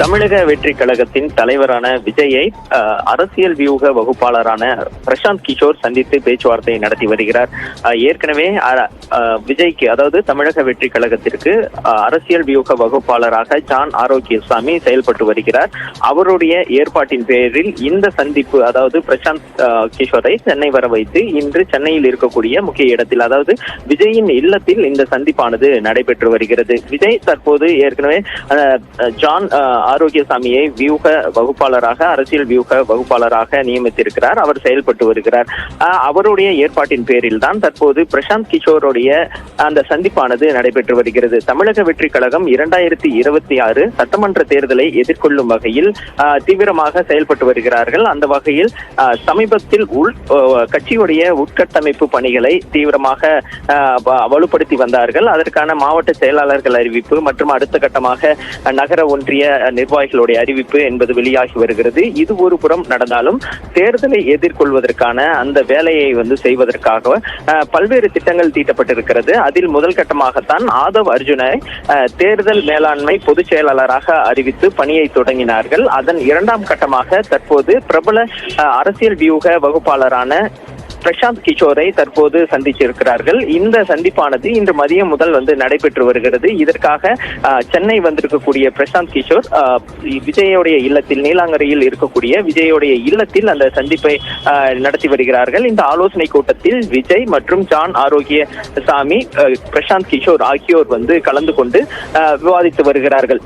தமிழக வெற்றி கழகத்தின் தலைவரான விஜயை அரசியல் வியூக வகுப்பாளரான பிரசாந்த் கிஷோர் சந்தித்து பேச்சுவார்த்தை நடத்தி வருகிறார். ஏற்கனவே விஜய்க்கு, அதாவது தமிழக வெற்றி கழகத்திற்கு அரசியல் வியூக வகுப்பாளராக ஜான் ஆரோக்கியசாமி செயல்பட்டு வருகிறார். அவருடைய ஏற்பாட்டின் பேரில் இந்த சந்திப்பு, அதாவது பிரசாந்த் கிஷோரை சென்னை வர வைத்து இன்று சென்னையில் இருக்கக்கூடிய முக்கிய இடத்தில், அதாவது விஜயின் இல்லத்தில் இந்த சந்திப்பானது நடைபெற்று வருகிறது. விஜய் தற்போது ஏற்கனவே ஜான் ஆரோக்கியசாமியை வியூக வகுப்பாளராக, அரசியல் வியூக வகுப்பாளராக நியமித்திருக்கிறார். அவர் செயல்பட்டு வருகிறார். அவருடைய ஏற்பாட்டின் பேரில் தான் தற்போது பிரசாந்த் கிஷோருடைய அந்த சந்திப்பானது நடைபெற்று வருகிறது. தமிழக வெற்றி கழகம் 2026 சட்டமன்ற தேர்தலை எதிர்கொள்ளும் வகையில் தீவிரமாக செயல்பட்டு வருகிறார்கள். அந்த வகையில் சமீபத்தில் கட்சியுடைய உட்கட்டமைப்பு பணிகளை தீவிரமாக வலுப்படுத்தி வந்தார்கள். அதற்கான மாவட்ட செயலாளர்கள் அறிவிப்பு மற்றும் அடுத்த கட்டமாக நகர ஒன்றிய நிர்வாகிகளுடைய அறிவிப்பு என்பது வெளியாகி வருகிறது. இது ஒரு புறம் நடந்தாலும் தேர்தலை எதிர்கொள்வதற்கான அந்த வேலையை செய்வதற்காக பல்வேறு திட்டங்கள் தீட்டப்பட்டிருக்கிறது. அதில் முதல் கட்டமாகத்தான் ஆதவ் அர்ஜுனை தேர்தல் மேலாண்மை பொதுச் செயலாளராக அறிவித்து பணியை தொடங்கினார்கள். அதன் இரண்டாம் கட்டமாக தற்போது பிரபல அரசியல் வியூக வகுப்பாளரான பிரசாந்த் கிஷோரை தற்போது சந்திச்சிருக்கிறார்கள். இந்த சந்திப்பானது இன்று மதியம் முதல் நடைபெற்று வருகிறது. இதற்காக சென்னை வந்திருக்கக்கூடிய பிரசாந்த் கிஷோர் விஜயோடைய இல்லத்தில், நீலாங்கரையில் இருக்கக்கூடிய விஜயோடைய இல்லத்தில் அந்த சந்திப்பை நடத்தி வருகிறார்கள். இந்த ஆலோசனை கூட்டத்தில் விஜய் மற்றும் ஜான் ஆரோக்கியசாமி, பிரசாந்த் கிஷோர் ஆகியோர் கலந்து கொண்டு விவாதித்து வருகிறார்கள்.